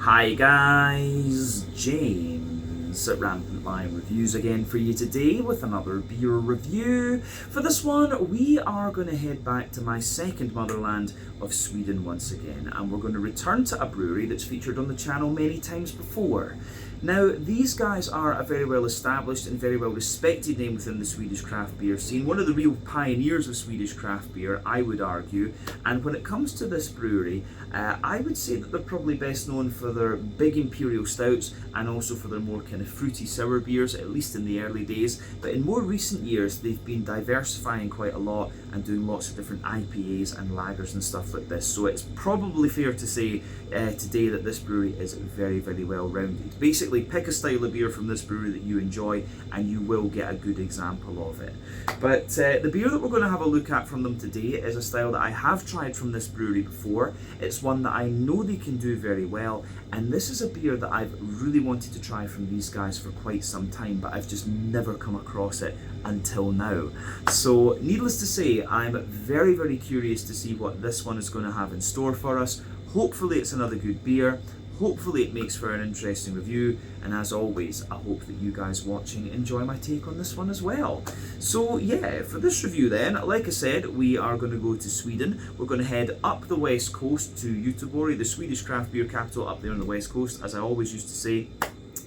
Hi guys, James at RampantLionReviews again for you today with another beer review. For this one, we are going to head back to my second motherland of Sweden once again, and we're going to return to a brewery that's featured on the channel many times before. Now, these guys are a very well established and very well respected name within the Swedish craft beer scene, one of the real pioneers of Swedish craft beer, I would argue. And when it comes to this brewery, I would say that they're probably best known for their big Imperial stouts and also for their more kind of fruity sour beers, at least in the early days. But in more recent years, they've been diversifying quite a lot and doing lots of different IPAs and lagers and stuff like this. So it's probably fair to say today that this brewery is very, very well rounded. Basically, pick a style of beer from this brewery that you enjoy and you will get a good example of it. But the beer that we're going to have a look at from them today is a style that I have tried from this brewery before. It's one that I know they can do very well, and this is a beer that I've really wanted to try from these guys for quite some time, but I've just never come across it until now. So needless to say, I'm very, very curious to see what this one is going to have in store for us. Hopefully it's another good beer. Hopefully it makes for an interesting review, and as always, I hope that you guys watching enjoy my take on this one as well. So yeah, for this review then, like I said, we are going to go to Sweden. We're going to head up the west coast to Göteborg, the Swedish craft beer capital up there on the west coast. As I always used to say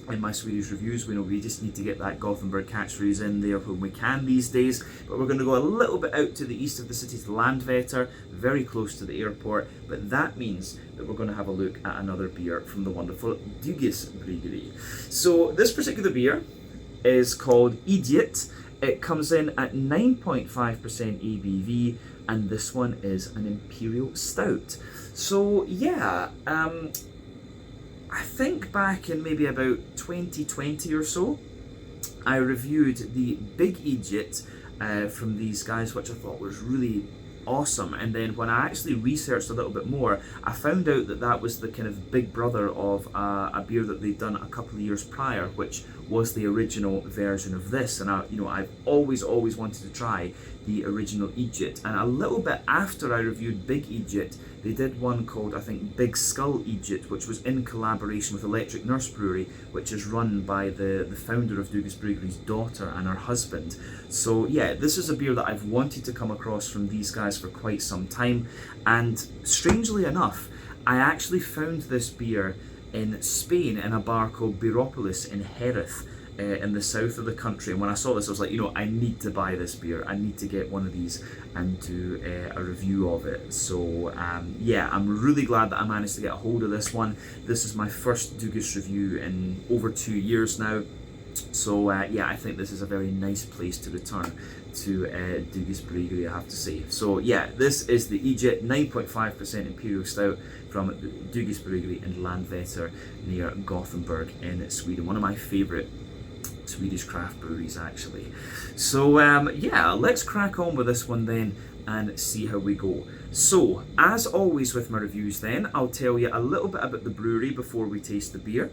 in my Swedish reviews, we just need to get that Gothenburg catchphrase in there when we can these days. But we're going to go a little bit out to the east of the city to Landvetter, very close to the airport. But that means that we're going to have a look at another beer from the wonderful Bryggeri. So this particular beer is called Idjit. It comes in at 9.5% ABV, and this one is an Imperial Stout. So yeah, I think back in maybe about 2020 or so, I reviewed the Big Idjit from these guys, which I thought was really awesome. And then when I actually researched a little bit more, I found out that that was the kind of big brother of a beer that they'd done a couple of years prior, which was the original version of this. And I've always wanted to try the original Idjit. And a little bit after I reviewed Big Idjit, they did one called, I think, Big Skull Idjit, which was in collaboration with Electric Nurse Brewery, which is run by the founder of Bryggeri's daughter and her husband. So yeah, this is a beer that I've wanted to come across from these guys for quite some time. And strangely enough, I actually found this beer in Spain in a bar called Biropolis in Jerez, in the south of the country. And when I saw this, I was like, I need to buy this beer. I need to get one of these and do a review of it. So yeah, I'm really glad that I managed to get a hold of this one. This is my first Dugis review in over 2 years now. So yeah, I think this is a very nice place to return to Dugis Bryggeri, I have to say. So yeah, this is the Idjit 9.5% Imperial Stout from Dugis Bryggeri in Landvetter near Gothenburg in Sweden. One of my favourite Swedish craft breweries, actually. So yeah, let's crack on with this one then and see how we go. So as always with my reviews then, I'll tell you a little bit about the brewery before we taste the beer.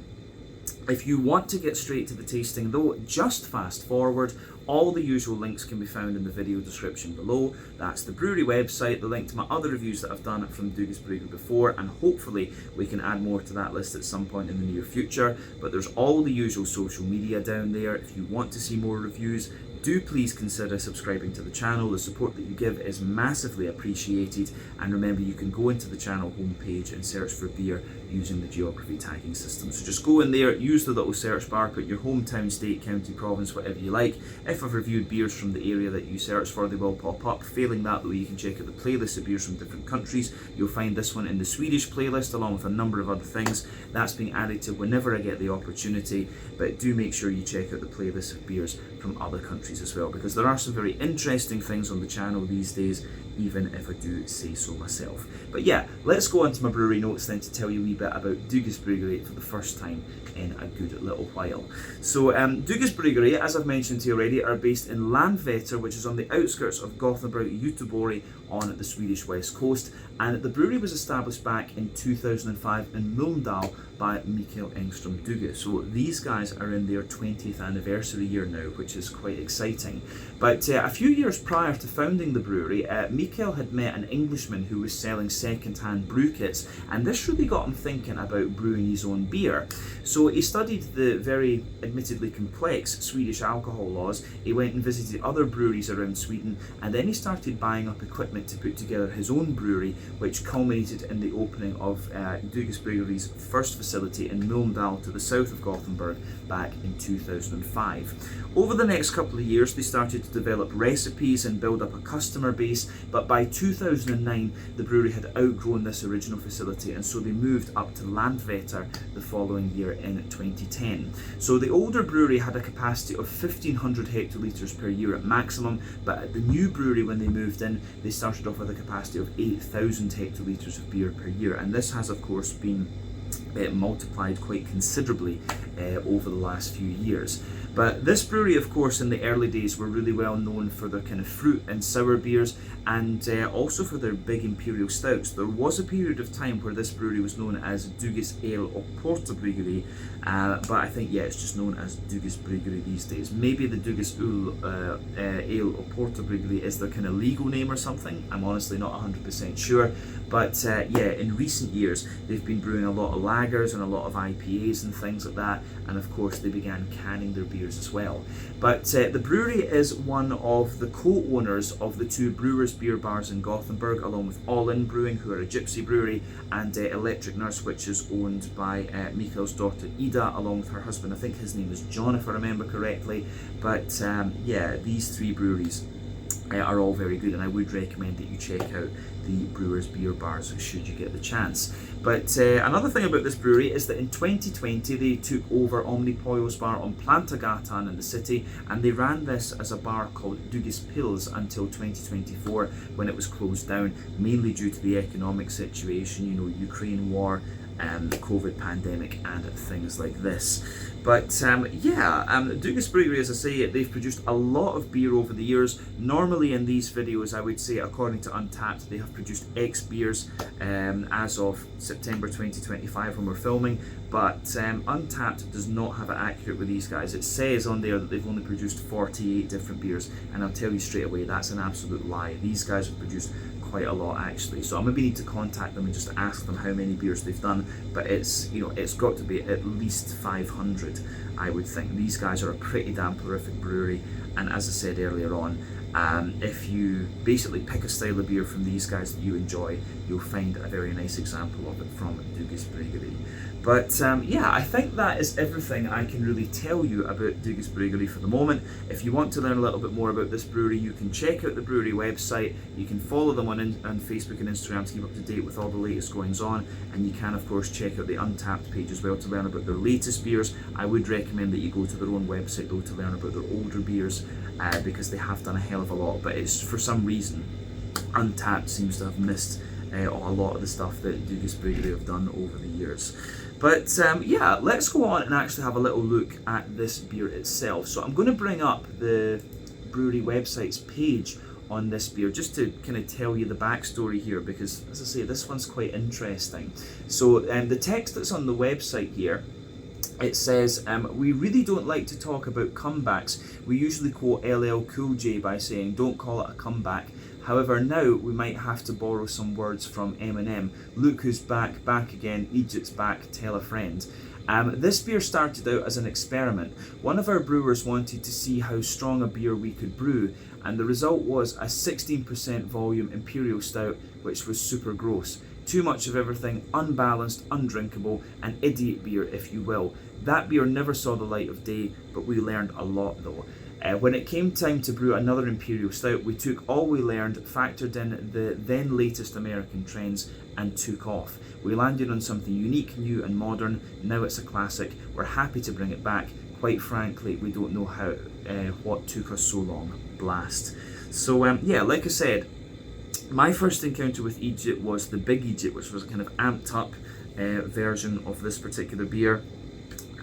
If you want to get straight to the tasting though, just fast forward. All the usual links can be found in the video description below. That's the brewery website, the link to my other reviews that I've done from Dugis Bryggeri before, and hopefully we can add more to that list at some point in the near future. But there's all the usual social media down there. If you want to see more reviews, do please consider subscribing to the channel. The support that you give is massively appreciated. And remember, you can go into the channel homepage and search for beer using the geography tagging system. So just go in there, use the little search bar, put your hometown, state, county, province, whatever you like. If I've reviewed beers from the area that you search for, they will pop up. Failing that though, you can check out the playlist of beers from different countries. You'll find this one in the Swedish playlist along with a number of other things. That's being added to whenever I get the opportunity. But do make sure you check out the playlist of beers from other countries as well, because there are some very interesting things on the channel these days, even if I do say so myself. But yeah, let's go on to my brewery notes then to tell you a wee bit about Dugis Bryggeri for the first time in a good little while. So Dugis Bryggeri, as I've mentioned to you already, are based in Landvetter, which is on the outskirts of Gothenburg, Göteborg on the Swedish west coast. And the brewery was established back in 2005 in Mulmdal by Mikael Engström Duge. So these guys are in their 20th anniversary year now, which is quite exciting. But a few years prior to founding the brewery, Mikael had met an Englishman who was selling second-hand brew kits, and this really got him thinking about brewing his own beer. So he studied the very admittedly complex Swedish alcohol laws. He went and visited other breweries around Sweden, and then he started buying up equipment to put together his own brewery, which culminated in the opening of Duges Bryggeri's first facility in Mulmdal to the south of Gothenburg back in 2005. Over the next couple of years, they started to develop recipes and build up a customer base, but by 2009 the brewery had outgrown this original facility, and so they moved up to Landvetter the following year in 2010. So the older brewery had a capacity of 1,500 hectolitres per year at maximum, but at the new brewery, when they moved in, they started off with a capacity of 8,000 hectolitres of beer per year, and this has of course been multiplied quite considerably over the last few years. But this brewery, of course, in the early days were really well known for their kind of fruit and sour beers, and also for their big Imperial stouts. There was a period of time where this brewery was known as Duges Ale och Porter Bryggeri, but I think, yeah, it's just known as Duges Bryggeri these days. Maybe the Duges Ale och Porter Bryggeri is their kind of legal name or something. I'm honestly not 100% sure. But yeah, in recent years, they've been brewing a lot of lagers and a lot of IPAs and things like that. And of course, they began canning their beers as well. But the brewery is one of the co-owners of the two Brewers Beer Bars in Gothenburg, along with All In Brewing, who are a gypsy brewery, and Electric Nurse, which is owned by Mikael's daughter Ida, along with her husband. I think his name is John, if I remember correctly. But yeah, these three breweries are all very good, and I would recommend that you check out the Brewers Beer Bars should you get the chance. But another thing about this brewery is that in 2020 they took over Omnipojo's bar on Plantagatan in the city, and they ran this as a bar called Duges Pils until 2024, when it was closed down, mainly due to the economic situation, you know, Ukraine war, the COVID pandemic and things like this. But yeah, Duges Bryggeri, as I say, they've produced a lot of beer over the years. Normally in these videos, I would say, according to Untappd, they have produced X beers as of September 2025 when we're filming, but Untappd does not have it accurate with these guys. It says on there that they've only produced 48 different beers, and I'll tell you straight away, that's an absolute lie. These guys have produced quite a lot actually, so I maybe need to contact them and just ask them how many beers they've done, but it's, you know, it's got to be at least 500, I would think. These guys are a pretty damn prolific brewery, and as I said earlier on, if you basically pick a style of beer from these guys that you enjoy, you'll find a very nice example of it from Duges Bryggeri. But yeah, I think that is everything I can really tell you about Duges Bryggeri for the moment. If you want to learn a little bit more about this brewery, you can check out the brewery website, you can follow them on Facebook and Instagram to keep up to date with all the latest goings on, and you can of course check out the Untappd page as well to learn about their latest beers. I would recommend that you go to their own website though to learn about their older beers, because they have done a hell of a lot, but it's for some reason Untappd seems to have missed a lot of the stuff that Duges Bryggeri have done over the years. But yeah, let's go on and actually have a little look at this beer itself. So I'm going to bring up the brewery website's page on this beer just to kind of tell you the backstory here, because as I say, this one's quite interesting. So the text that's on the website here, it says, we really don't like to talk about comebacks. We usually quote LL Cool J by saying, don't call it a comeback. However, now we might have to borrow some words from Eminem. Look who's back, back again, Idjit's back, tell a friend. This beer started out as an experiment. One of our brewers wanted to see how strong a beer we could brew, and the result was a 16% volume Imperial Stout, which was super gross. Too much of everything, unbalanced, undrinkable, an idiot beer if you will. That beer never saw the light of day, but we learned a lot though. When it came time to brew another Imperial Stout, we took all we learned, factored in the then latest American trends, and took off. We landed on something unique, new and modern. Now it's a classic. We're happy to bring it back. Quite frankly, we don't know how what took us so long. Blast. So yeah, like I said, my first encounter with Idjit was the Big Idjit, which was a kind of amped up version of this particular beer.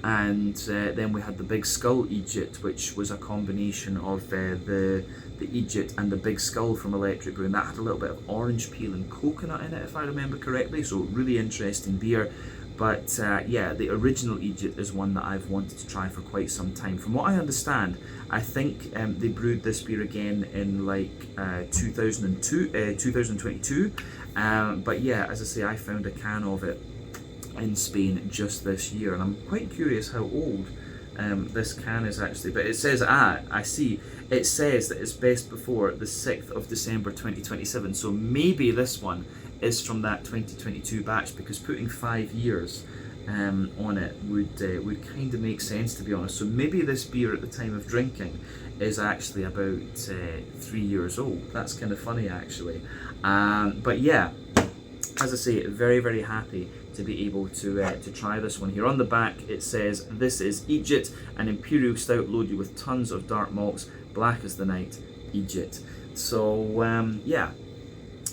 and then we had the Big Skull Idjit, which was a combination of the Idjit and the Big Skull from Electric Brew, and that had a little bit of orange peel and coconut in it, if I remember correctly, so really interesting beer. But yeah, the original Idjit is one that I've wanted to try for quite some time. From what I understand, I think they brewed this beer again in like 2022. But yeah, as I say, I found a can of it in Spain just this year, and I'm quite curious how old this can is actually. But it says, I see, it says that it's best before the 6th of December 2027, so maybe this one is from that 2022 batch, because putting 5 years on it would kind of make sense, to be honest. So maybe this beer at the time of drinking is actually about 3 years old. That's kind of funny, actually. But yeah, as I say, very, very happy to be able to try this one here. On the back it says, "This is Idjit, an Imperial Stout loaded with tons of dark malts, black as the night, Idjit." So yeah,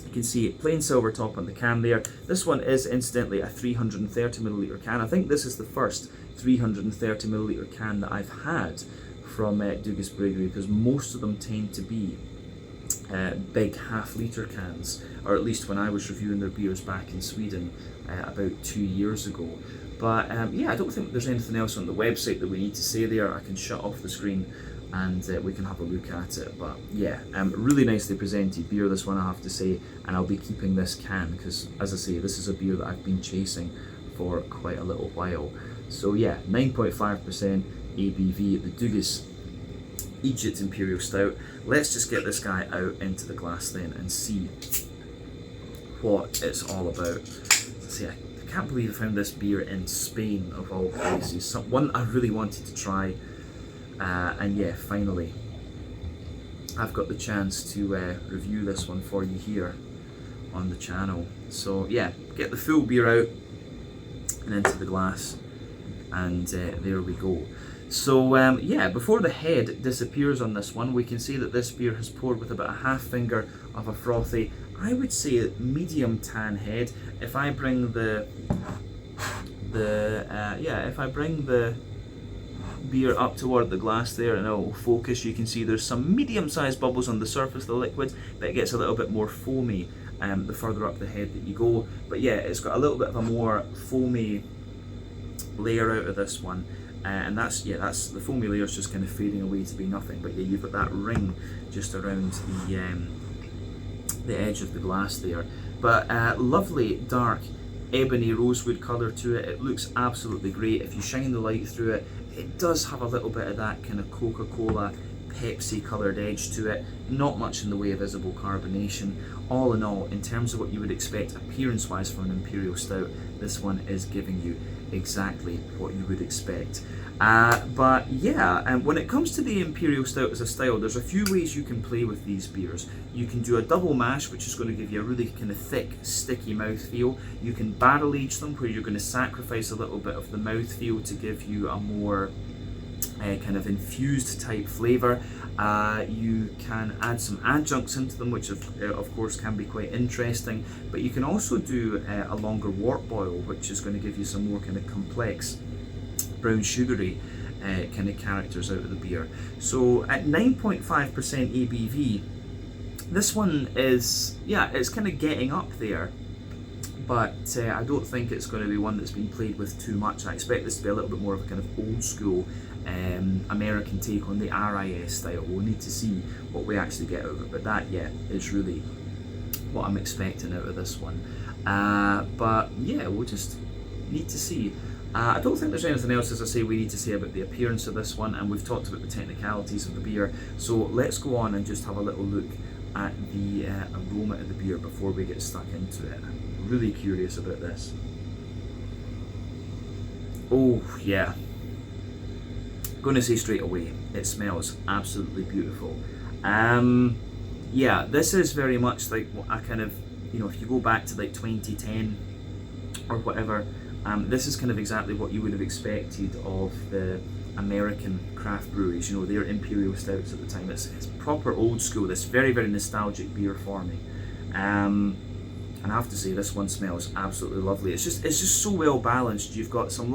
you can see plain silver top on the can there. This one is incidentally a 330ml can. I think this is the first 330ml can that I've had from Bryggeri, because most of them tend to be big half-litre cans, or at least when I was reviewing their beers back in Sweden about 2 years ago. But yeah, I don't think there's anything else on the website that we need to say there. I can shut off the screen and we can have a look at it. But yeah, really nicely presented beer, this one, I have to say, and I'll be keeping this can because, as I say, this is a beer that I've been chasing for quite a little while. So yeah, 9.5% ABV, the Dugas Idjit Imperial Stout. Let's just get this guy out into the glass then and see what it's all about. See, I can't believe I found this beer in Spain, of all places. One I really wanted to try, and yeah, finally I've got the chance to review this one for you here on the channel. So yeah, get the full beer out and into the glass, and there we go. So yeah, before the head disappears on this one, we can see that this beer has poured with about a half finger of a frothy, I would say medium tan head. If I bring the beer up toward the glass there and it will focus, you can see there's some medium-sized bubbles on the surface of the liquid, but it gets a little bit more foamy the further up the head that you go. But yeah, it's got a little bit of a more foamy layer out of this one. And that's the foamy layer is just kind of fading away to be nothing. But yeah, you've got that ring just around the edge of the glass there. But lovely dark ebony rosewood colour to it. It looks absolutely great. If you shine the light through it, it does have a little bit of that kind of Coca-Cola, Pepsi coloured edge to it. Not much in the way of visible carbonation. All in all, in terms of what you would expect appearance-wise from an Imperial Stout, this one is giving you exactly what you would expect. But yeah, when it comes to the Imperial Stout as a style, there's a few ways you can play with these beers. You can do a double mash, which is going to give you a really kind of thick, sticky mouthfeel. You can barrel age them, where you're going to sacrifice a little bit of the mouthfeel to give you a more kind of infused type flavour. You can add some adjuncts into them, which of course can be quite interesting, but you can also do a longer wort boil, which is going to give you some more kind of complex brown sugary kind of characters out of the beer. So at 9.5% ABV, this one is, yeah, it's kind of getting up there, but I don't think it's going to be one that's been played with too much. I expect this to be a little bit more of a kind of old school American take on the RIS style. We'll need to see what we actually get out of it, but that, yeah, is really what I'm expecting out of this one. But yeah, we'll just need to see. I don't think there's anything else, as I say, we need to say about the appearance of this one, and we've talked about the technicalities of the beer, so let's go on and just have a little look at the aroma of the beer before we get stuck into it. I'm really curious about this. Oh yeah, going to say straight away, it smells absolutely beautiful. Yeah, this is very much like a kind of, you know, if you go back to like 2010 or whatever, this is kind of exactly what you would have expected of the American craft breweries, you know, their Imperial Stouts at the time. It's proper old school, this very, very nostalgic beer for me. And I have to say, this one smells absolutely lovely. It's just so well balanced. You've got some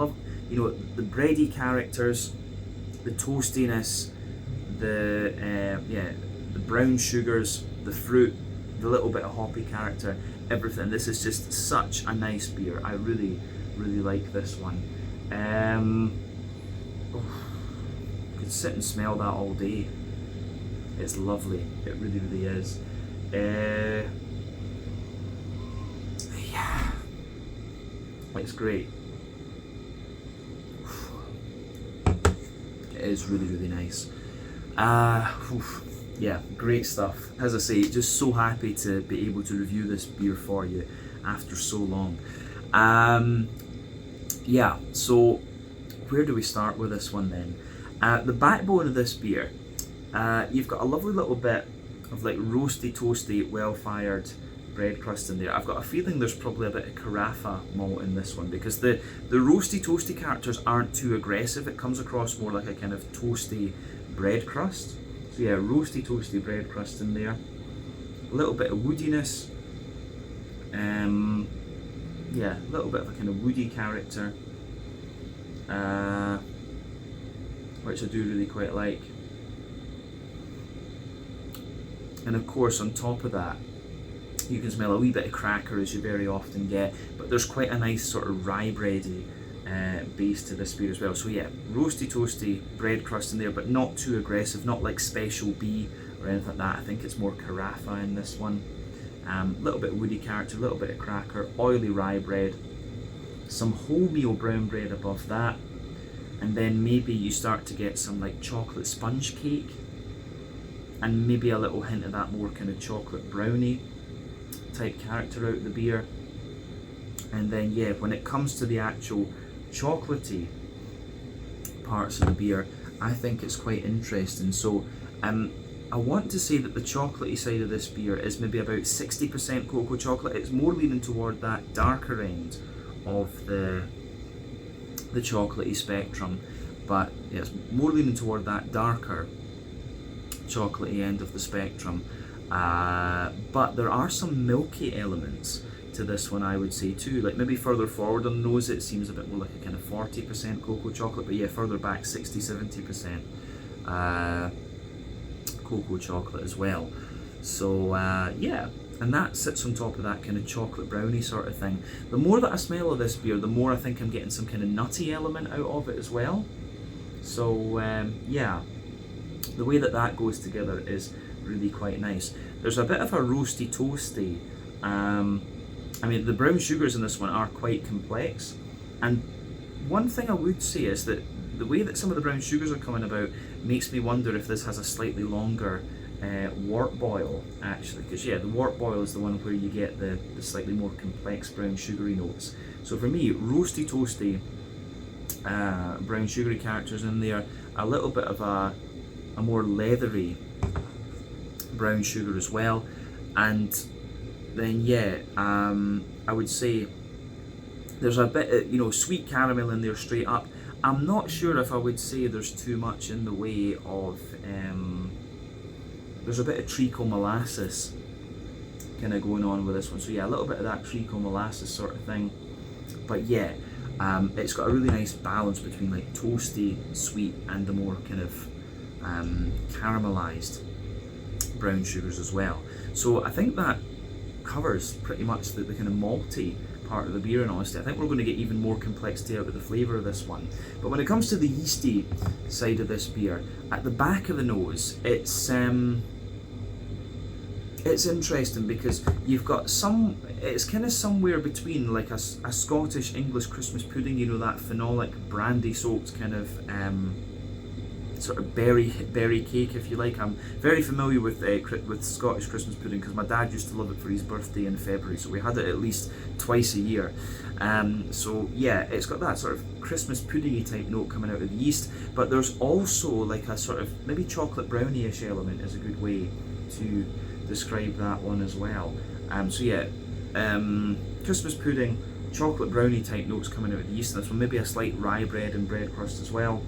you know, the bready characters, the toastiness, the brown sugars, the fruit, the little bit of hoppy character, everything. This is just such a nice beer. I really, really like this one. Could sit and smell that all day. It's lovely. It really, really is. Yeah, it's great. It is really, really nice. Yeah, great stuff. As I say, just so happy to be able to review this beer for you after so long. Yeah, so where do we start with this one then? The backbone of this beer, you've got a lovely little bit of like roasty, toasty, well-fired bread crust in there. I've got a feeling there's probably a bit of carafa malt in this one, because the roasty, toasty characters aren't too aggressive. It comes across more like a kind of toasty bread crust. So yeah, roasty, toasty bread crust in there. A little bit of woodiness. Yeah, a little bit of a kind of woody character, which I do really quite like. And of course, on top of that, you can smell a wee bit of cracker, as you very often get, but there's quite a nice sort of rye bready base to this beer as well. So yeah, roasty, toasty bread crust in there, but not too aggressive, not like Special B or anything like that. I think it's more carafa in this one. Little bit of woody character, a little bit of cracker, oily rye bread, some wholemeal brown bread above that, and then maybe you start to get some like chocolate sponge cake, and maybe a little hint of that more kind of chocolate brownie type character out of the beer. And then yeah, when it comes to the actual chocolatey parts of the beer, I think it's quite interesting. So I want to say that the chocolatey side of this beer is maybe about 60% cocoa chocolate. It's more leaning toward that darker end of the chocolatey spectrum, but yeah, it's more leaning toward that darker chocolatey end of the spectrum. But there are some milky elements to this one, I would say too. Like maybe further forward on the nose it seems a bit more like a kind of 40% cocoa chocolate, but yeah, further back 60-70% cocoa chocolate as well. So yeah, and that sits on top of that kind of chocolate brownie sort of thing. The more that I smell of this beer, the more I think I'm getting some kind of nutty element out of it as well. So yeah, the way that that goes together is really quite nice. There's a bit of a roasty, toasty. I mean, the brown sugars in this one are quite complex, and one thing I would say is that the way that some of the brown sugars are coming about makes me wonder if this has a slightly longer wort boil, actually, because yeah, the wort boil is the one where you get the slightly more complex brown sugary notes. So for me, roasty, toasty, brown sugary characters in there, a little bit of a more leathery brown sugar as well, and then yeah, I would say there's a bit of, you know, sweet caramel in there straight up. I'm not sure if I would say there's too much in the way of there's a bit of treacle molasses kind of going on with this one. So yeah, a little bit of that treacle molasses sort of thing. But yeah, it's got a really nice balance between like toasty, sweet, and the more kind of caramelized brown sugars as well. So I think that covers pretty much the kind of malty part of the beer, in honesty. I think we're going to get even more complexity out of the flavour of this one. But when it comes to the yeasty side of this beer, at the back of the nose, it's interesting because you've got some, it's kind of somewhere between like a Scottish English Christmas pudding, you know, that phenolic brandy soaked kind of sort of berry cake, if you like. I'm very familiar with Scottish Christmas pudding because my dad used to love it for his birthday in February, so we had it at least twice a year. So yeah, it's got that sort of Christmas puddingy type note coming out of the yeast, but there's also like a sort of maybe chocolate brownie-ish element is a good way to describe that one as well. So yeah, Christmas pudding, chocolate brownie type notes coming out of the yeast in this one, maybe a slight rye bread and bread crust as well.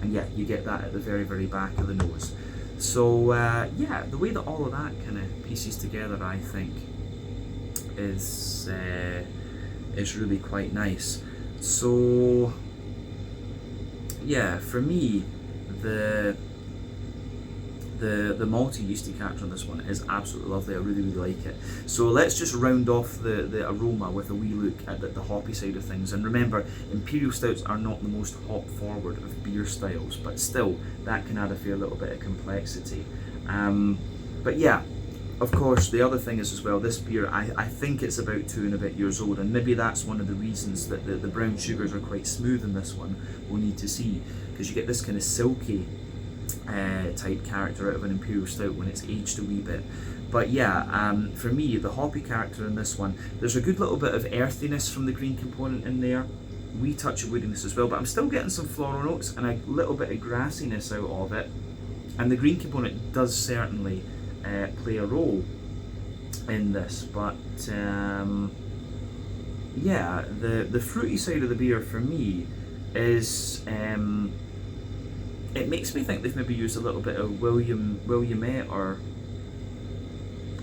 And yeah, you get that at the very, very back of the nose. So yeah, the way that all of that kind of pieces together, I think, is really quite nice. So yeah, for me, the the malty yeasty character on this one is absolutely lovely. I really like it. So let's just round off the aroma with a wee look at the hoppy side of things. And remember, Imperial Stouts are not the most hop forward of beer styles, but still that can add a fair little bit of complexity. But yeah, of course, the other thing is as well, this beer, I think it's about 2 and a bit years old, and maybe that's one of the reasons that the brown sugars are quite smooth in this one. We'll need to see, because you get this kind of silky type character out of an Imperial Stout when it's aged a wee bit. But yeah, for me, the hoppy character in this one, there's a good little bit of earthiness from the green component in there, wee touch of woodiness as well, but I'm still getting some floral notes and a little bit of grassiness out of it, and the green component does certainly play a role in this. But yeah, the fruity side of the beer for me is it makes me think they've maybe used a little bit of Williamette or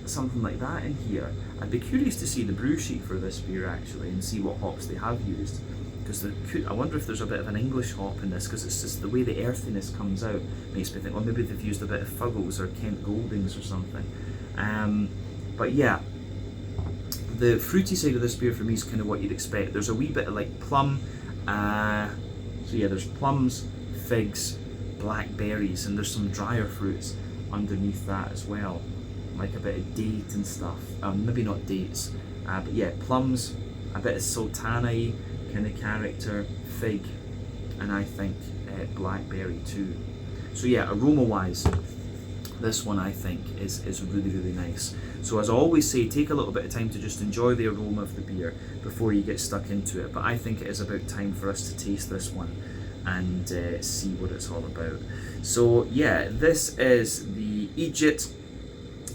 something like that in here. I'd be curious to see the brew sheet for this beer actually and see what hops they have used, because I wonder if there's a bit of an English hop in this, because it's just the way the earthiness comes out makes me think, well, maybe they've used a bit of Fuggles or Kent Goldings or something. But yeah, the fruity side of this beer for me is kind of what you'd expect. There's a wee bit of like plum, so yeah, there's plums, figs, blackberries, and there's some drier fruits underneath that as well, like a bit of date and stuff. Maybe not dates, but yeah, plums, a bit of sultana kind of character, fig, and I think blackberry too. So yeah, aroma wise, this one I think is really nice. So as I always say, take a little bit of time to just enjoy the aroma of the beer before you get stuck into it. But I think it is about time for us to taste this one and see what it's all about. So yeah, this is the Idjit,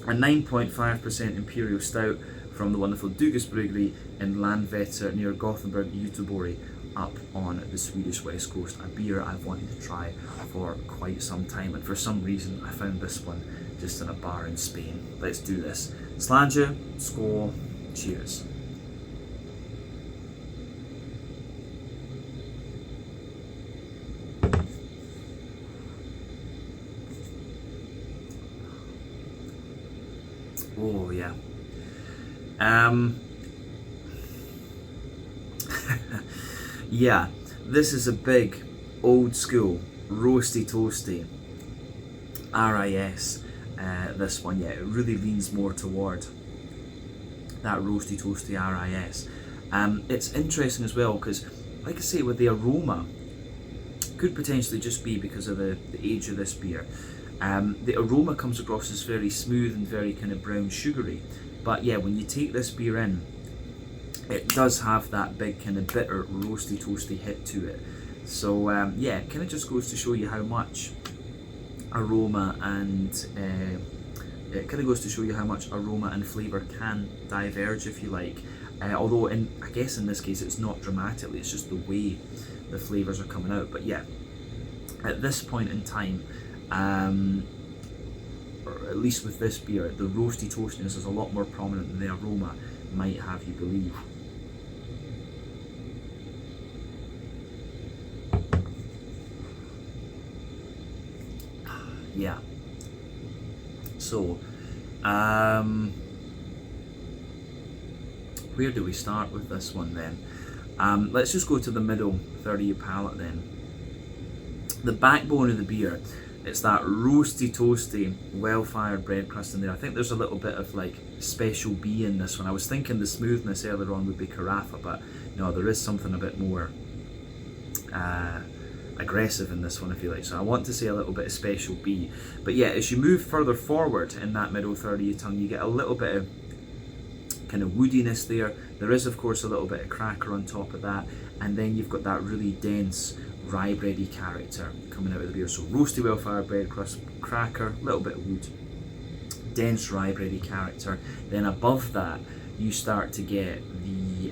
a 9.5% Imperial Stout from the wonderful Dugas Bryggeri in Landvetter near Gothenburg, Göteborg, up on the Swedish west coast. A beer I've wanted to try for quite some time, and for some reason I found this one just in a bar in Spain. Let's do this. Slange, skål, cheers. Oh yeah. Yeah, this is a big, old school, roasty toasty RIS. This one, yeah, it really leans more toward that roasty toasty RIS. It's interesting as well because, like I say, with the aroma, could potentially just be because of the age of this beer. The aroma comes across as very smooth and very kind of brown sugary, but yeah, when you take this beer in, it does have that big kind of bitter roasty toasty hit to it. So yeah, it kind of just goes to show you how much aroma and flavour can diverge, if you like. Although I guess in this case it's not dramatically, it's just the way the flavours are coming out. But yeah, at this point in time, or at least with this beer, the roasty toastiness is a lot more prominent than the aroma might have you believe. Yeah. So, where do we start with this one then? Let's just go to the middle third of your palate then. The backbone of the beer, it's that roasty toasty, well-fired bread crust in there. I think there's a little bit of like special B in this one. I was thinking the smoothness earlier on would be carafa, but no, there is something a bit more aggressive in this one, if you like. So I want to say a little bit of special B. But yeah, as you move further forward in that middle third of your tongue, you get a little bit of kind of woodiness there. There is of course a little bit of cracker on top of that, and then you've got that really dense rye bready character coming out of the beer. So roasty well-fired bread crust, cracker, little bit of wood, dense rye bready character. Then above that you start to get the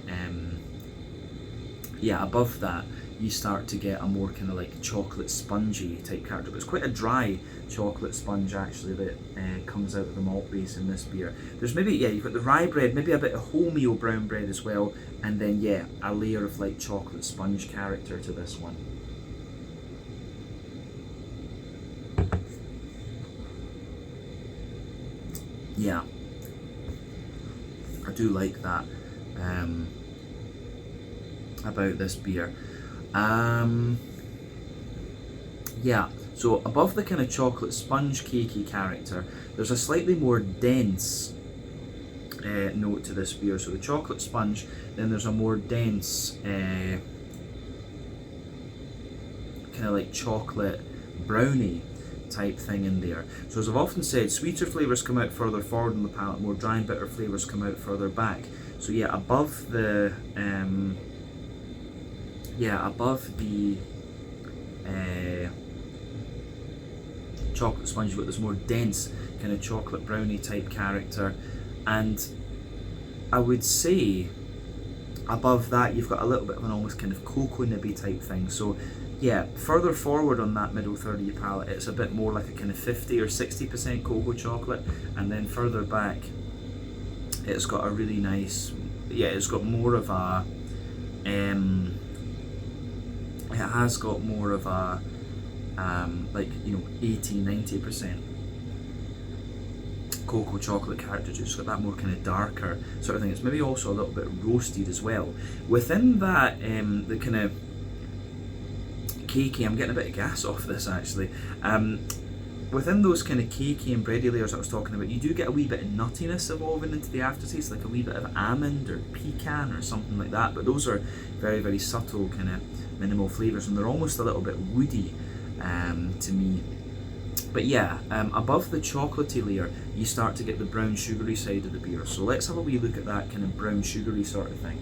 above that you start to get a more kind of like chocolate spongy type character, but it's quite a dry chocolate sponge actually that comes out of the malt base in this beer. There's maybe, yeah, you've got the rye bread, maybe a bit of wholemeal brown bread as well, and then yeah, a layer of like chocolate sponge character to this one. yeah, I do like that about this beer. Yeah, so above the kind of chocolate sponge cakey character, there's a slightly more dense note to this beer. So the chocolate sponge, then there's a more dense kind of like chocolate brownie type thing in there. So as I've often said, sweeter flavours come out further forward in the palate, more dry and bitter flavours come out further back. So yeah, above the chocolate sponge, you've got this more dense kind of chocolate brownie type character, and I would say above that you've got a little bit of an almost kind of cocoa nibby type thing. So yeah, further forward on that middle third of your palate, it's a bit more like a kind of 50 or 60% cocoa chocolate, and then further back it's got a really nice, yeah, it's got more of a it has got more of a like, you know, 80-90% cocoa chocolate character to it. It's got that more kind of darker sort of thing. It's maybe also a little bit roasted as well. Within that, the kind of cakey, I'm getting a bit of gas off this actually. Within those kind of cakey and bready layers I was talking about, you do get a wee bit of nuttiness evolving into the aftertaste, like a wee bit of almond or pecan or something like that, but those are very, very subtle kind of minimal flavours, and they're almost a little bit woody to me. But yeah, above the chocolatey layer, you start to get the brown sugary side of the beer. So let's have a wee look at that kind of brown sugary sort of thing.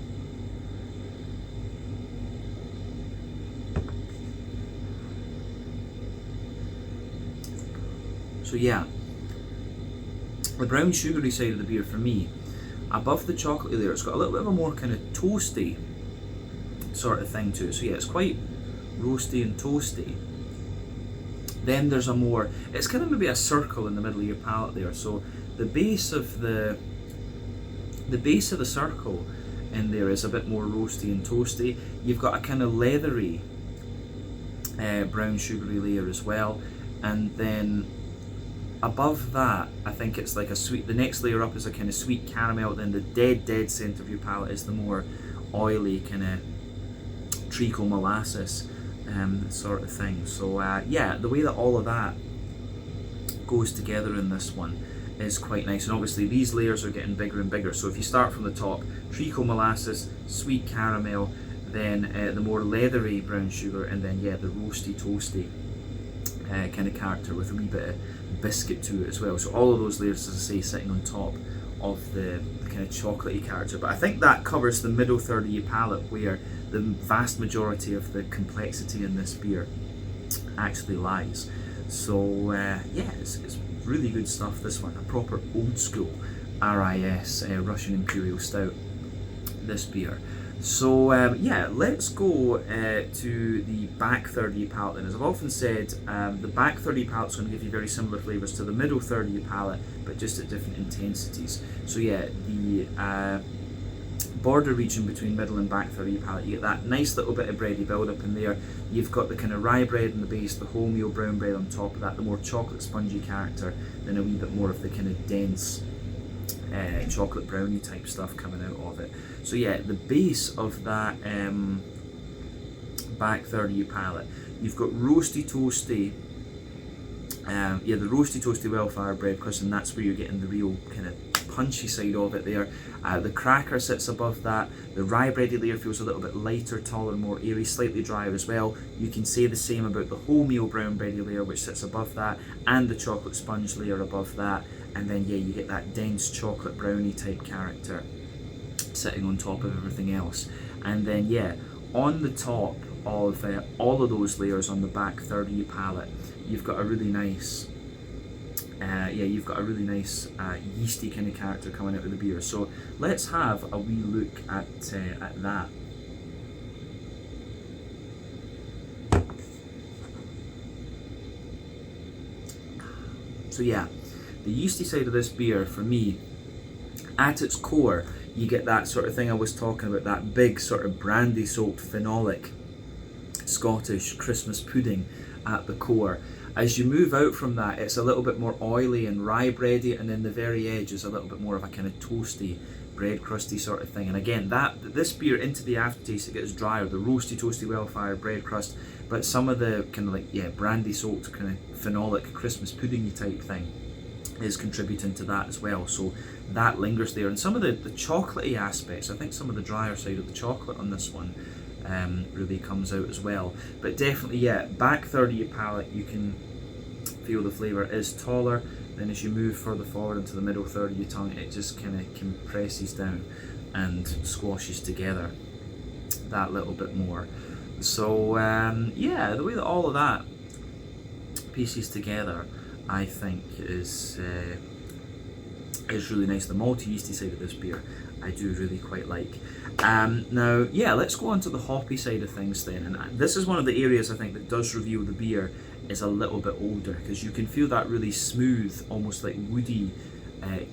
So yeah, the brown sugary side of the beer for me, above the chocolatey layer, it's got a little bit of a more kind of toasty sort of thing to it. So yeah, it's quite roasty and toasty. Then there's a more, it's kind of maybe a circle in the middle of your palate there. So the base of the circle in there is a bit more roasty and toasty. You've got a kind of leathery brown sugary layer as well, and then above that, I think it's like a sweet, the next layer up is a kind of sweet caramel. Then the dead centre of your palate is the more oily kind of treacle molasses sort of thing. So yeah, the way that all of that goes together in this one is quite nice, and obviously these layers are getting bigger and bigger. So if you start from the top, treacle molasses, sweet caramel, then the more leathery brown sugar, and then yeah, the roasty toasty kind of character with a wee bit of biscuit to it as well. So all of those layers, as I say, sitting on top of the kind of chocolatey character. But I think that covers the middle third of your palate, where the vast majority of the complexity in this beer actually lies. So yeah, it's really good stuff, this one. A proper old school RIS Russian Imperial Stout, this beer. So yeah, let's go to the back third of your palate then. As I've often said, the back third of your palate is going to give you very similar flavours to the middle third of your palate, but just at different intensities. So yeah, the border region between middle and back third of your palate, you get that nice little bit of bready build up in there. You've got the kind of rye bread in the base, the wholemeal brown bread on top of that, the more chocolate spongy character, then a wee bit more of the kind of dense chocolate brownie type stuff coming out of it. So yeah, the base of that back third of your palate, you've got roasty toasty, yeah, the roasty toasty well-fired bread crust, and that's where you're getting the real kind of punchy side of it there. The cracker sits above that. The rye bready layer feels a little bit lighter, taller, more airy, slightly drier as well. You can say the same about the wholemeal brown bready layer, which sits above that, and the chocolate sponge layer above that. And then yeah, you get that dense chocolate brownie type character sitting on top of everything else. And then yeah, on the top of all of those layers on the back third of your palate, you've got a really nice you've got a really nice yeasty kind of character coming out of the beer. So let's have a wee look at that. So yeah, the yeasty side of this beer for me, at its core, you get that sort of thing I was talking about, that big sort of brandy soaked phenolic Scottish Christmas pudding at the core. As you move out from that, it's a little bit more oily and rye bready, and then the very edge is a little bit more of a kind of toasty, bread crusty sort of thing. And again, this beer, into the aftertaste, it gets drier, the roasty, toasty, well-fired bread crust, but some of the kind of like, brandy soaked kind of phenolic Christmas puddingy type thing is contributing to that as well. So that lingers there. And some of the chocolatey aspects, I think some of the drier side of the chocolate on this one really comes out as well. But definitely, back third of your palate, you can feel the flavour is taller. Then as you move further forward into the middle third of your tongue, it just kind of compresses down and squashes together that little bit more. So the way that all of that pieces together, I think is really nice. The malty yeasty side of this beer I do really quite like. Now, let's go on to the hoppy side of things then. And this is one of the areas I think that does reveal the beer is a little bit older, because you can feel that really smooth, almost like woody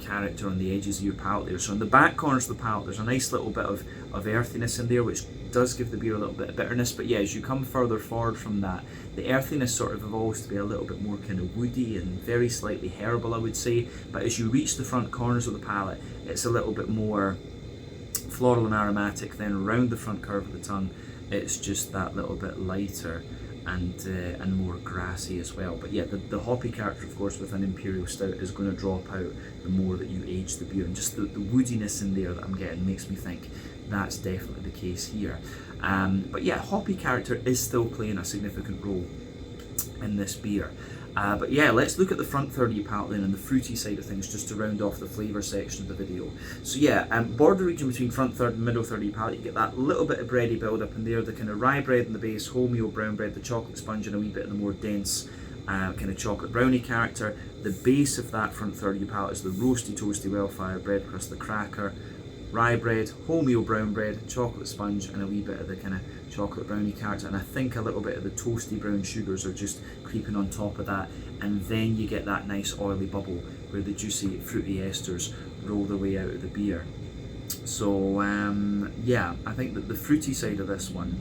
character on the edges of your palate there. So in the back corners of the palate, there's a nice little bit of earthiness in there, which does give the beer a little bit of bitterness. But as you come further forward from that, the earthiness sort of evolves to be a little bit more kind of woody and very slightly herbal, I would say. But as you reach the front corners of the palate, it's a little bit more floral and aromatic. Then around the front curve of the tongue, it's just that little bit lighter and more grassy as well. But the hoppy character, of course, with an Imperial Stout is going to drop out the more that you age the beer, and just the woodiness in there that I'm getting makes me think that's definitely the case here. But hoppy character is still playing a significant role in this beer. But let's look at the front third of your palate then, and the fruity side of things, just to round off the flavour section of the video. So border region between front third and middle third of your palate, you get that little bit of bready build up in there, the kind of rye bread in the base, wholemeal brown bread, the chocolate sponge, and a wee bit of the more dense kind of chocolate brownie character. The base of that front third of your palate is the roasty, toasty, well-fired bread crust, the cracker, rye bread, wholemeal brown bread, chocolate sponge, and a wee bit of the kind of chocolate brownie character. And I think a little bit of the toasty brown sugars are just creeping on top of that. And then you get that nice oily bubble where the juicy fruity esters roll their way out of the beer. So I think that the fruity side of this one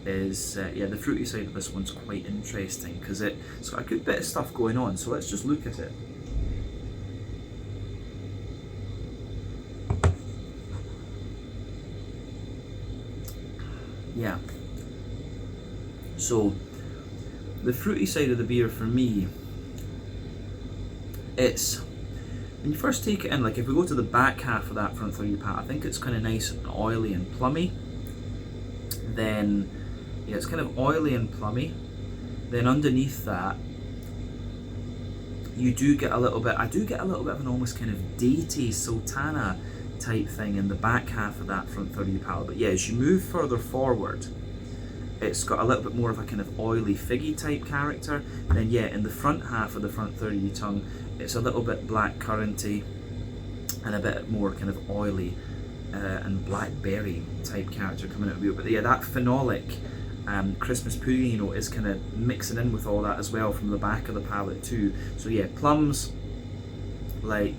is the fruity side of this one's quite interesting, because it's got a good bit of stuff going on. So let's just look at it. So the fruity side of the beer for me, it's, when you first take it in, like if we go to the back half of that front third of your palate, I think it's kind of nice and oily and plummy. Then it's kind of oily and plummy. Then underneath that, I do get a little bit of an almost kind of datey sultana type thing in the back half of that front third of your palate. But as you move further forward, it's got a little bit more of a kind of oily figgy type character. Then in the front half of the front third of your tongue, it's a little bit black curranty and a bit more kind of oily and blackberry type character coming out of it. But that phenolic Christmas pudding note is kind of mixing in with all that as well from the back of the palate too. So plums, like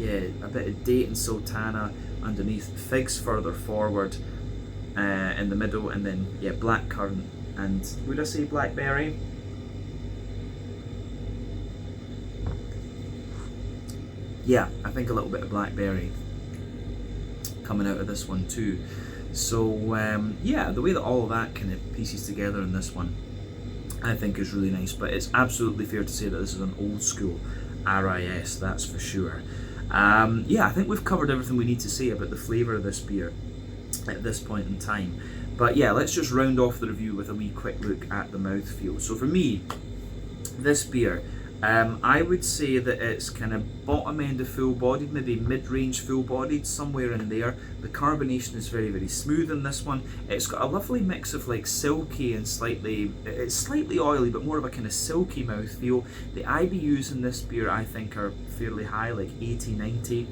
a bit of date and sultana underneath, figs further forward in the middle, and then black currant, and would I say blackberry? I think a little bit of blackberry coming out of this one too. So the way that all of that kind of pieces together in this one, I think is really nice. But it's absolutely fair to say that this is an old school RIS, that's for sure. I think we've covered everything we need to say about the flavour of this beer at this point in time. But let's just round off the review with a wee quick look at the mouthfeel. So for me, this beer, I would say that it's kind of bottom end of full bodied, maybe mid-range full bodied, somewhere in there. The carbonation is very, very smooth in this one. It's got a lovely mix of like silky and it's slightly oily, but more of a kind of silky mouthfeel. The IBUs in this beer I think are fairly high, like 80, 90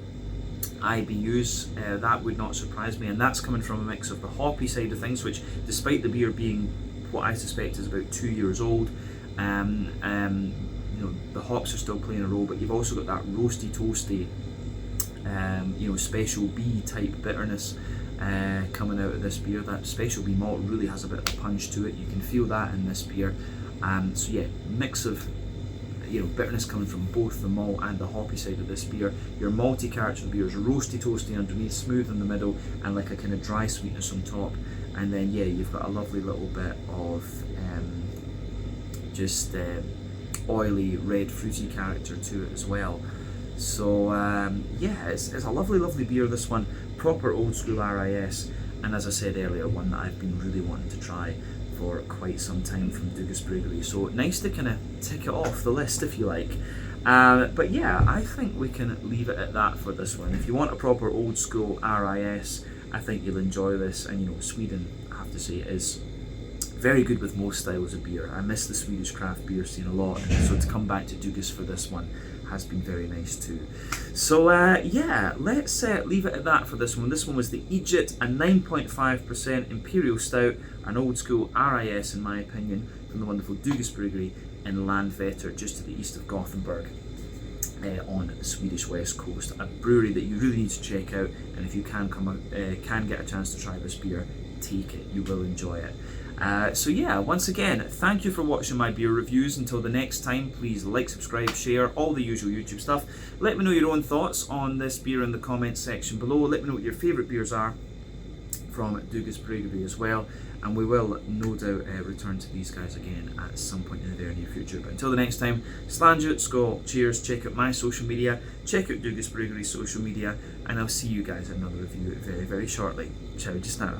IBUs. That would not surprise me, and that's coming from a mix of the hoppy side of things, which despite the beer being what I suspect is about 2 years old, the hops are still playing a role, but you've also got that roasty, toasty, special B type bitterness coming out of this beer. That special wee malt really has a bit of a punch to it. You can feel that in this beer. So yeah, mix of bitterness coming from both the malt and the hoppy side of this beer. Your malty character of the beer is roasty toasty underneath, smooth in the middle, and like a kind of dry sweetness on top. And then yeah, you've got a lovely little bit of oily red fruity character to it as well. So yeah, it's a lovely beer, this one. Proper old school RIS, and as I said earlier, one that I've been really wanting to try for quite some time from Dugas Bryggeri. So nice to kind of tick it off the list, if you like. But yeah, I think we can leave it at that for this one. If you want a proper old school RIS, I think you'll enjoy this. And Sweden, I have to say, is very good with most styles of beer. I miss the Swedish craft beer scene a lot, so to come back to Dugas for this one has been very nice too. So yeah, let's leave it at that for this one. This one was the Idjit, a 9.5% Imperial Stout, an old school RIS in my opinion, from the wonderful Dugas Bryggeri in Landvetter, just to the east of Gothenburg. On the Swedish west coast, a brewery that you really need to check out, and if you can get a chance to try this beer, take it, you will enjoy it. So yeah, once again, thank you for watching my beer reviews. Until the next time, please like, subscribe, share, all the usual YouTube stuff. Let me know your own thoughts on this beer in the comments section below. Let me know what your favourite beers are from Dugas Bryggeri as well, and we will no doubt return to these guys again at some point in the very near future. But until the next time, Slanjut, Skål, cheers, check out my social media, check out Dugas Bryggeri's social media, and I'll see you guys in another review very, very shortly. Ciao just now.